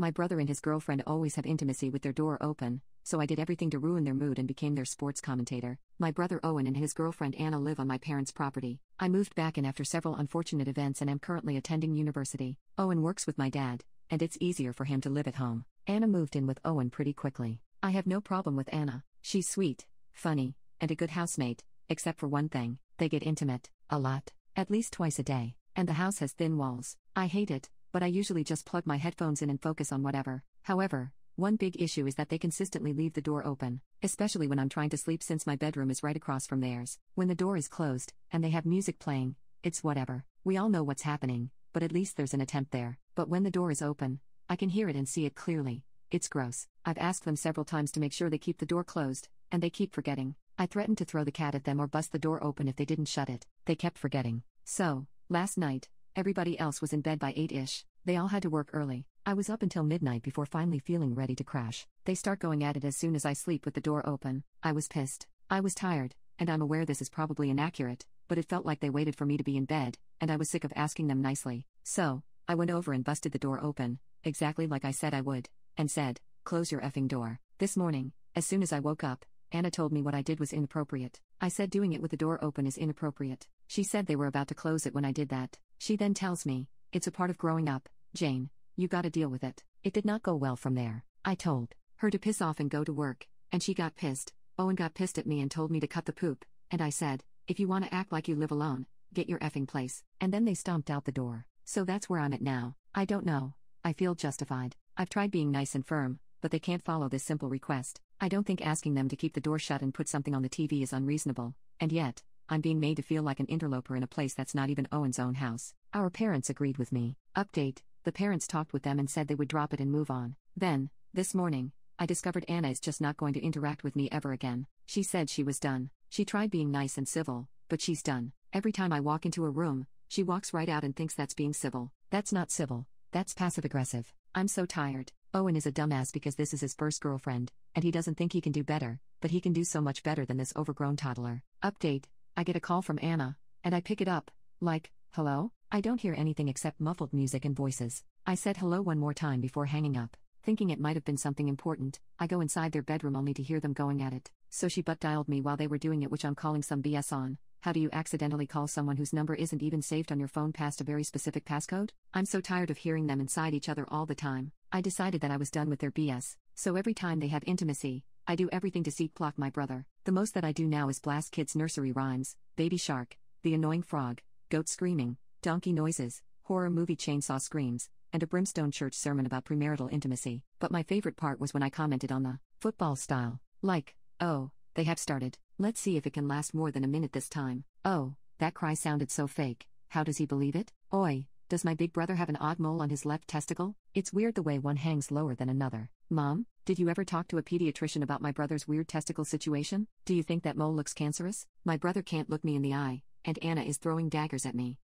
My brother and his girlfriend always have intimacy with their door open, so I did everything to ruin their mood and became their sports commentator. My brother Owen and his girlfriend Anna live on my parents' property. I moved back in after several unfortunate events and am currently attending university. Owen works with my dad, and it's easier for him to live at home. Anna moved in with Owen pretty quickly. I have no problem with Anna. She's sweet, funny, and a good housemate, except for one thing: they get intimate, a lot, at least twice a day, and the house has thin walls. I hate it, but I usually just plug my headphones in and focus on whatever. However, one big issue is that they consistently leave the door open, especially when I'm trying to sleep since my bedroom is right across from theirs. When the door is closed, and they have music playing, it's whatever. We all know what's happening, but at least there's an attempt there. But when the door is open, I can hear it and see it clearly. It's gross. I've asked them several times to make sure they keep the door closed, and they keep forgetting. I threatened to throw the cat at them or bust the door open if they didn't shut it. They kept forgetting. So, last night, everybody else was in bed by 8-ish. They all had to work early. I was up until midnight before finally feeling ready to crash. They start going at it as soon as I sleep with the door open. I was pissed. I was tired, and I'm aware this is probably inaccurate, but it felt like they waited for me to be in bed, and I was sick of asking them nicely. So, I went over and busted the door open, exactly like I said I would, and said, "Close your effing door." This morning, as soon as I woke up, Anna told me what I did was inappropriate. I said doing it with the door open is inappropriate. She said they were about to close it when I did that. She then tells me, "It's a part of growing up, Jane. You gotta deal with it." It did not go well from there. I told her to piss off and go to work, and she got pissed. Owen got pissed at me and told me to cut the poop, and I said, "If you wanna act like you live alone, get your effing place." And then they stomped out the door. So that's where I'm at now. I don't know. I feel justified. I've tried being nice and firm, but they can't follow this simple request. I don't think asking them to keep the door shut and put something on the TV is unreasonable, and yet, I'm being made to feel like an interloper in a place that's not even Owen's own house. Our parents agreed with me. Update: the parents talked with them and said they would drop it and move on. Then, this morning, I discovered Anna is just not going to interact with me ever again. She said she was done. She tried being nice and civil, but she's done. Every time I walk into a room, she walks right out and thinks that's being civil. That's not civil. That's passive-aggressive. I'm so tired. Owen is a dumbass because this is his first girlfriend, and he doesn't think he can do better, but he can do so much better than this overgrown toddler. Update: I get a call from Anna, and I pick it up, like, "Hello?" I don't hear anything except muffled music and voices. I said hello one more time before hanging up. Thinking it might have been something important, I go inside their bedroom only to hear them going at it. So she butt-dialed me while they were doing it, which I'm calling some BS on. How do you accidentally call someone whose number isn't even saved on your phone past a very specific passcode? I'm so tired of hearing them inside each other all the time. I decided that I was done with their BS, so every time they have intimacy, I do everything to seat-block my brother. The most that I do now is blast kids' nursery rhymes, Baby Shark, The Annoying Frog, Goat Screaming, Donkey Noises, horror movie chainsaw screams, and a brimstone church sermon about premarital intimacy. But my favorite part was when I commented on the football style. Like, "Oh, they have started. Let's see if it can last more than a minute this time." Oh, that cry sounded so fake. How does he believe it? Oi, does my big brother have an odd mole on his left testicle? It's weird the way one hangs lower than another. Mom, did you ever talk to a pediatrician about my brother's weird testicle situation? Do you think that mole looks cancerous? My brother can't look me in the eye, and Anna is throwing daggers at me.